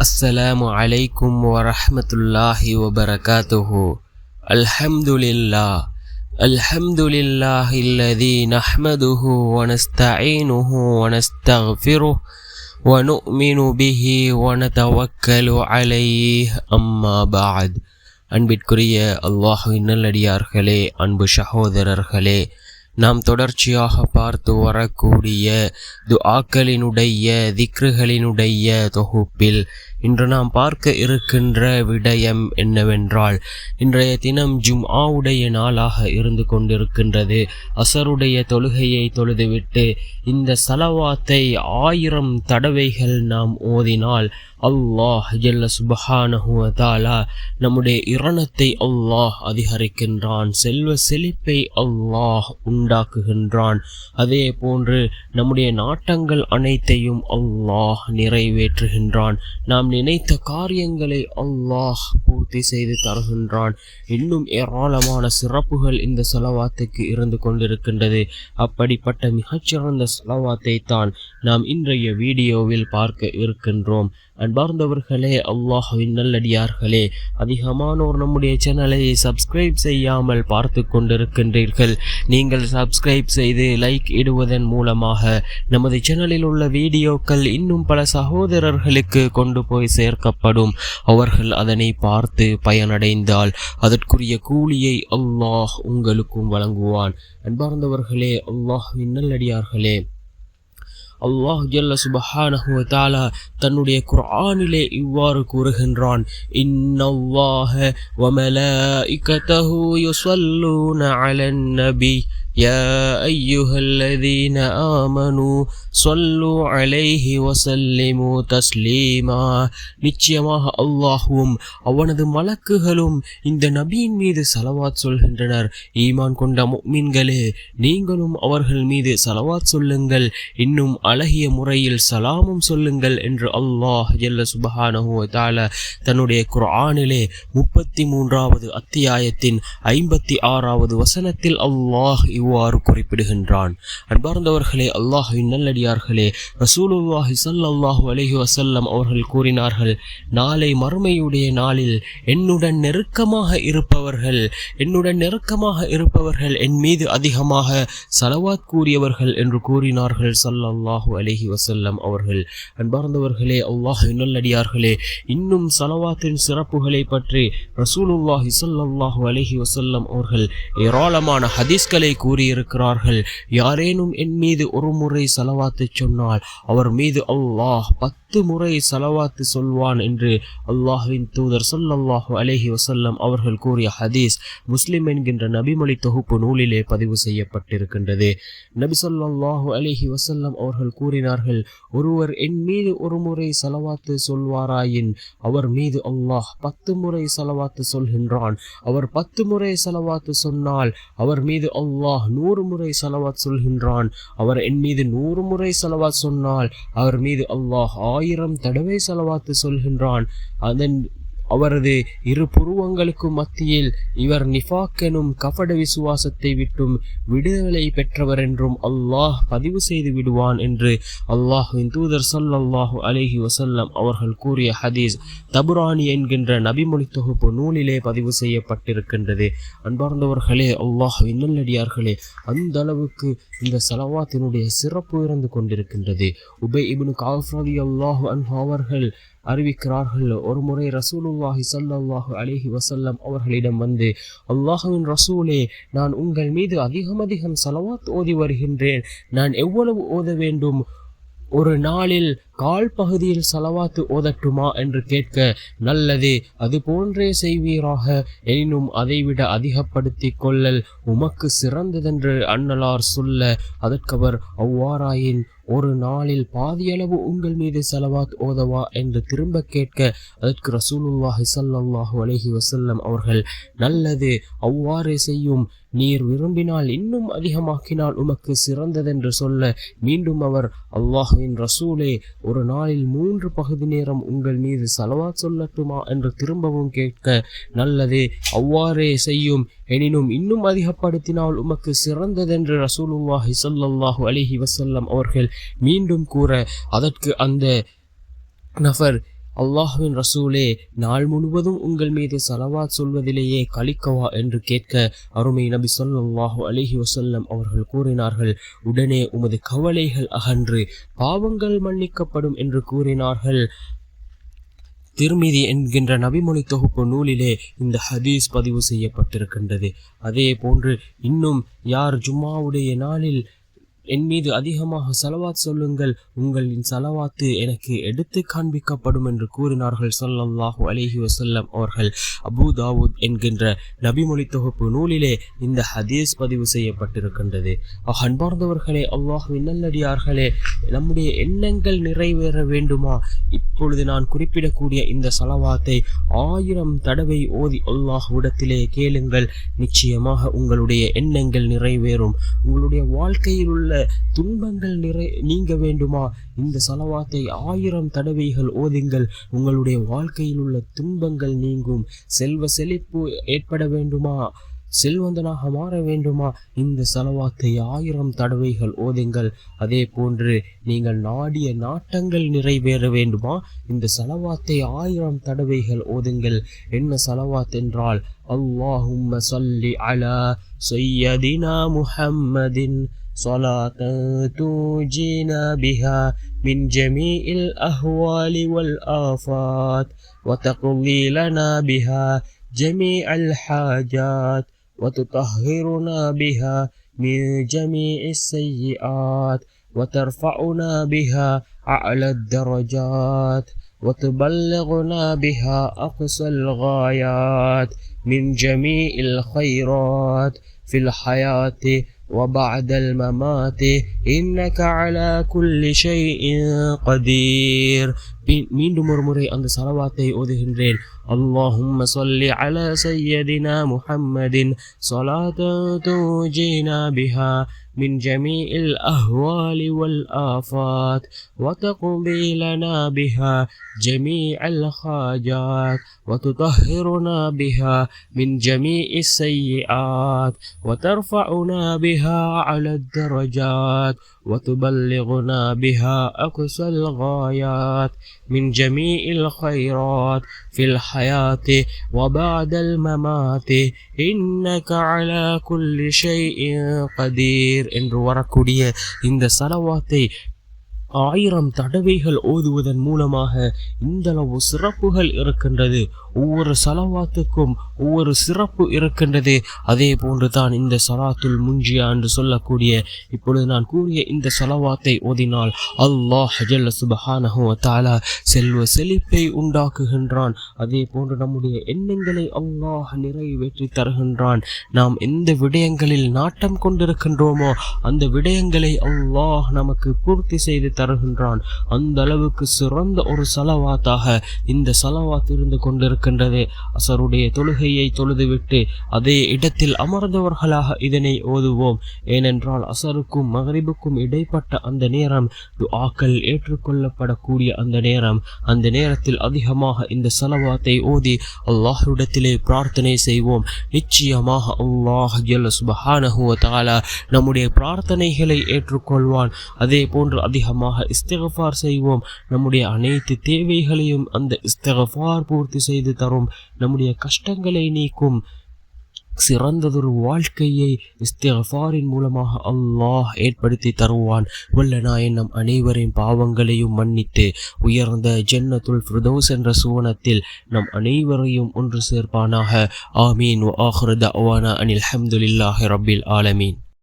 السلام عليكم ورحمة الله وبركاته. الحمد لله الذي نحمده ونستعينه ونستغفره ونؤمن به ونتوكل عليه أما بعد. அன்பிற்குரிய அல்லாஹ்வின் நல்லடியார்களே, அன்பு சகோதரர்களே, நாம் தொடர்ச்சியாக பார்த்து வரக்கூடிய துஆக்களினுடைய திக்ருகளினுடைய தொகுப்பில் இன்று நாம் பார்க்க இருக்கின்ற விடயம் என்னவென்றால், இன்றைய தினம் ஜும்ஆவுடைய நாளாக இருந்து கொண்டிருக்கின்றது. அசருடைய தொழுகையை தொழுதுவிட்டு இந்த சலவாத்தை 1000 தடவைகள் நாம் ஓதினால் அல்லாஹ் ஜல்ல சுப்ஹானஹு வ தஆலா நம்முடைய இரணத்தை அல்லாஹ் அதிகரிக்கின்றான், செல்வ செழிப்பை அல்லாஹ் உண்டாக்குகின்றான். அதே போன்று நம்முடைய நாட்டங்கள் அனைத்தையும் அல்லாஹ் நிறைவேற்றுகின்றான். நாம் நினைத்த காரியங்களை அல்லாஹ் பூர்த்தி செய்து தருகின்றான். இன்னும் ஏராளமான சிறப்புகள் இந்த ஸலவாத்துக்கு இருந்து கொண்டிருக்கின்றது. அப்படிப்பட்ட மிகச்சிறந்த ஸலவாத்தை தான் நாம் இன்றைய வீடியோவில் பார்க்க இருக்கின்றோம். அன்பார்ந்தவர்களே, அல்லாஹ்வின் நல்லடியார்களே, அதிகமானோர் நம்முடைய சேனலை சப்ஸ்கிரைப் செய்யாமல் பார்த்து கொண்டிருக்கின்றீர்கள். நீங்கள் சப்ஸ்கிரைப் செய்து லைக் இடுவதன் மூலமாக நமது சேனலில் உள்ள வீடியோக்கள் இன்னும் பல சகோதரர்களுக்கு கொண்டு போய் சேர்க்கப்படும். அவர்கள் அதனை பார்த்து பயனடைந்தால் அதற்குரிய கூலியை அல்லாஹ் உங்களுக்கும் வழங்குவான். அன்பார்ந்தவர்களே, அல்லாஹ்வின் நல்லடியார்களே, அல்லாஹ் ஜல்ல சுப்ஹானஹு வ தஆலா தன்னுடைய குர்ஆனிலே இவ்வாறு கூறுகின்றான், இன்னல்லாஹ வ மலாயிகத்தஹு யுஸல்லூன அலன் நபி யா அய்யுஹல்லதீன ஆமனூ ஸல்லூ அலைஹி வஸல்லிமு தஸ்லீமா. நிச்சயமாக அல்லாஹ்வும் அவனது மலக்குகளும் இந்த நபியின் மீது ஸலவாத் சொல்கின்றனர். ஈமான் கொண்ட முஃமின்களே, நீங்களும் அவர்கள் மீது ஸலவாத் சொல்லுங்கள், இன்னும் அழகிய முறையில் சலாமும் சொல்லுங்கள் என்று அல்லாஹ் ஜல்ல சுப்ஹானஹு வ தஆலா தன்னுடைய குர்ஆனிலே 33வது அத்தியாயத்தின் 56வது வசனத்தில் அல்லாஹ் இவ்வாறு குறிப்பிடுகின்றான். அன்பார்ந்தவர்களே, அல்லாஹ்வின் நல்லடியார்களே, ரசூலுல்லாஹி ஸல்லல்லாஹு அலைஹி வஸல்லம் அவர்கள் கூறினார்கள், நாளை மறுமையுடைய நாளில் என்னுடன் நெருக்கமாக இருப்பவர்கள் என் மீது அதிகமாக ஸலவாத் கூறியவர்கள் என்று கூறினார்கள் ஸல்லல்லாஹு அலைஹி வஸல்லம் அவர்கள். அன்பார்ந்தவர்களே, அல்லாஹ்வின் நல்லடியார்களே, இன்னும் ஸலவாத்தின் சிறப்புகளை பற்றி ரசூலுல்லாஹி ஸல்லல்லாஹு அலைஹி வஸல்லம் அவர்கள் ஏராளமான ஹதீஸ்களை கூறியிருக்கிறார்கள். யாரேனும் என் மீது ஒரு முறை ஸலவாத்து சொன்னால் அவர் மீது அல்லாஹ் 10 முறை ஸலவாத்து சொல்வான் என்று அல்லாஹ்வின் தூதர் ஸல்லல்லாஹு அலைஹி வஸல்லம் அவர்கள் கூறிய ஹதீஸ் முஸ்லிம் என்கின்ற நபிமொழி தொகுப்பு நூலிலே பதிவு செய்யப்பட்டிருக்கின்றது. நபி ஸல்லல்லாஹு அலைஹி வஸல்லம் அவர்கள் கூறினார்கள், ஒருவர் என் மீது ஒரு முறை ஸலவாத்து சொல்வாராயின் அவர் மீது அல்லாஹ் 10 முறை ஸலவாத்து சொல்கின்றான். அவர் 10 முறை ஸலவாத்து சொன்னால் அவர் மீது அல்லாஹ் 100 முறை ஸலவாத் சொல்கின்றான். அவர் என் மீது 100 முறை ஸலவாத் சொன்னால் அவர் மீது அல்லாஹ் 1000 தடவை ஸலவாத்து சொல்கின்றான். அதன் அவரது இரு புருவங்களுக்கும் மத்தியில் இவர் நிஃபாக் எனும் கபட விசுவாசத்தை விட்டும் விடுதலை பெற்றவர் என்றும் அல்லாஹ் பதிவு செய்து விடுவான் என்று அல்லாஹ்வின் தூதர் ஸல்லல்லாஹு அலைஹி வஸல்லம் அவர்கள் கூறிய ஹதீஸ் தபுரானி என்கின்ற நபிமொழி தொகுப்பு நூலிலே பதிவு செய்யப்பட்டிருக்கின்றது. அன்பார்ந்தவர்களே, அல்லாஹ்வின் நல்லடியார்களே, அந்த அளவுக்கு இந்த ஸலவாத்தினுடைய சிறப்பு இருந்து கொண்டிருக்கின்றது. உபை இப்னு கஅப் ரலியல்லாஹு அன்ஹு அவர்கள் அறிவிக்கிறார்கள், ஒரு முறை ரசூலுல்லாஹி ஸல்லல்லாஹு அலைஹி வஸல்லம் அவர்களிடம் வந்து, அல்லாஹ்வின் ரசூலே, நான் உங்கள் மீது அதிகம் ஸலவாத் ஓதி வருகின்றேன், நான் எவ்வளவு ஓத வேண்டும்? ஒரு நாளில் 1/4 பகுதியில் ஸலவாத்து ஓதட்டுமா என்று கேட்க, நல்லது, அது போன்றே செய்வீராக, எனினும் அதைவிட அதிகப்படுத்திக் கொள்ளல் உமக்கு சிறந்ததென்று அன்னலார் சொல்ல, அதற்கவர் அவ்வாறாயின் ஒரு நாளில் பாதியளவு உங்கள் மீது ஸலவாத் ஓதவா என்று திரும்ப கேட்க, அதற்கு ரசூலுல்லாஹி ஸல்லல்லாஹு அலைஹி வஸல்லம் அவர்கள், நல்லது, அவ்வாறே செய்யும், நீர் விரும்பினால் இன்னும் அதிகமாக்கினால் உமக்கு சிறந்ததென்று சொல்ல, மீண்டும் அவர், அல்லாஹ்வின் ரசூலே, ஒரு நாளில் 3 பகுதி நேரம் உங்கள் மீது ஸலவாத் சொல்லட்டுமா என்று திரும்பவும் கேட்க, நல்லது, அவ்வாறே செய்யும், எனினும் இன்னும் அதிகப்படுத்தினால் உமக்கு சிறந்ததென்று ரசூலுல்லாஹி ஸல்லல்லாஹு அலைஹி வஸல்லம் அவர்கள் மீண்டும் கூற, அதற்கு அந்த நபர், அல்லாஹ்வின் ரசூலே, நாள் முழுவதும் உங்கள் மீது ஸலவாத் சொல்வதிலேயே கழிக்கவா என்று கேட்க அருமை நபி ஸல்லல்லாஹு அலைஹி வஸல்லம் அவர்கள் கூறினார்கள், உடனே உமது கவலைகள் அகன்று பாவங்கள் மன்னிக்கப்படும் என்று கூறினார்கள். திருமிதி என்கின்ற நபிமொழி தொகுப்பு நூலிலே இந்த ஹதீஸ் பதிவு செய்யப்பட்டிருக்கின்றது. அதே போன்று இன்னும் யார் ஜும்மாவுடைய நாளில் என் மீது அதிகமாக ஸலவாத் சொல்லுங்கள், உங்களின் ஸலவாத்து எனக்கு எடுத்து காண்பிக்கப்படும் என்று கூறினார்கள் ஸல்லல்லாஹு அலைஹி வஸல்லம் அவர்கள். அபூ தாவூத் என்கின்ற நபிமொழி தொகுப்பு நூலிலே இந்த ஹதீஸ் பதிவு செய்யப்பட்டிருக்கின்றது. அன்பார்ந்தவர்களே, அல்லாஹ்வின் நல்லடியார்களே, நம்முடைய எண்ணங்கள் நிறைவேற வேண்டுமா? இப்பொழுது நான் குறிப்பிடக்கூடிய இந்த ஸலவாத்தை 1000 தடவை ஓதி அல்லாஹ்விடத்திலே கேளுங்கள். நிச்சயமாக உங்களுடைய எண்ணங்கள் நிறைவேறும். உங்களுடைய வாழ்க்கையில் உள்ள துன்பங்கள் நீங்க வேண்டுமா? இந்த ஸலவாத்தை 1000 தடவைகள் ஓதுங்கள். உங்களுடைய வாழ்க்கையில் உள்ள துன்பங்கள் நீங்கும். செல்வ செழிப்பு ஏற்பட வேண்டுமா? செல்வந்தனாக மாற வேண்டுமா? இந்த ஸலவாத்தை 1000 தடவைகள் ஓதுங்கள். அதே போன்று நீங்கள் நாடிய நாட்டங்கள் நிறைவேற வேண்டுமா? இந்த ஸலவாத்தை 1000 தடவைகள் ஓதுங்கள். என்ன ஸலவாத் என்றால், அல்லாஹும்ம ஸல்லி அலா சய்யதினா முஹம்மதின் صلاة تنجينا بها من جميع الأهوال والآفات وتقضي لنا بها جميع الحاجات وتطهرنا بها من جميع السيئات وترفعنا بها أعلى الدرجات وتبلغنا بها أقصى الغايات من جميع الخيرات في الحياة وبعد الممات إنك على كل شيء قدير. மீண்டும் ஒரு முறை அந்த ஸலவாத்தை ஓதுகின்றேன். اللهم صل على سيدنا محمد صلاة تنجينا بها من جميع الأهوال والآفات وتقضي لنا بها جميع الحاجات وتطهرنا بها من جميع السيئات وترفعنا بها على الدرجات وتبلغنا بها أقصى الغايات من جميع الخيرات في الحياة وبعد الممات إنك على كل شيء قدير என்று வரக்கூடிய இந்த ஸலவாத்தை 1000 தடவைகள் ஓதுவதன் மூலமாக இந்தளவு சிறப்புகள் இருக்கின்றது. ஒவ்வொரு ஸலவாத்துக்கும் ஒவ்வொரு சிறப்பு இருக்கின்றது. அதே போன்று தான் இந்த ஸலாத்துல் முன்ஜியா என்று சொல்லக்கூடிய இப்பொழுது நான் கூறிய இந்த ஸலவாத்தை ஓதினால் அல்லாஹ் ஜல்ல சுப்ஹானஹு வ தஆலா செல்வ செழிப்பை உண்டாக்குகின்றான். அதே போன்று நம்முடைய எண்ணங்களை அல்லாஹ் நிறைவேற்றி தருகின்றான். நாம் எந்த விடயங்களில் நாட்டம் கொண்டிருக்கின்றோமோ அந்த விடயங்களை அல்லாஹ் நமக்கு பூர்த்தி செய்து தருகின்றான். அந்த அளவுக்கு சிறந்த ஒரு ஸலவாத்தாக இந்த ஸலவாத் இருந்து கொண்டிருக்கின்றது. அஸருடைய தொழுகையை தொழுதுவிட்டு அதே இடத்தில் அமர்ந்தவர்களாக இதனை ஓதுவோம். ஏனென்றால் அஸருக்கும் மக்ரிபுக்கும் இடைப்பட்ட அந்த நேரம் துஆக்கள் ஏற்றுக்கொள்ளப்படக்கூடிய அந்த நேரம். அந்த நேரத்தில் அதிகமாக இந்த ஸலவாத்தை ஓதி அல்லாஹ்விடத்திலே பிரார்த்தனை செய்வோம். நிச்சயமாக அல்லாஹ் ஜல்ல சுப்ஹானஹு வ தஆலா நம்முடைய பிரார்த்தனைகளை ஏற்றுக்கொள்வான். அதே போன்று அதிகமாக இஸ்திக்ஃபார் செய்வோம். நம்முடைய அனைத்து தேவைகளையும் அந்த இஸ்திக்ஃபார் பூர்த்தி செய்து தரும். நம்முடைய கஷ்டங்களை நீக்கும். சிறந்ததொரு வாழ்க்கையை இஸ்திக்ஃபாரின் மூலமாக அல்லாஹ் ஏற்படுத்தி தருவான். வல்ல நாயன் நம் அனைவரின் பாவங்களையும் மன்னித்து உயர்ந்த ஜன்னத்துல் ஃபிர்தௌஸ் என்ற சுவனத்தில் நம் அனைவரையும் ஒன்று சேர்ப்பானாக. ஆமீன். வ ஆகிரு தஅவானா அனில் ஹம்துலில்லாஹி ரப்பில் ஆலமீன்.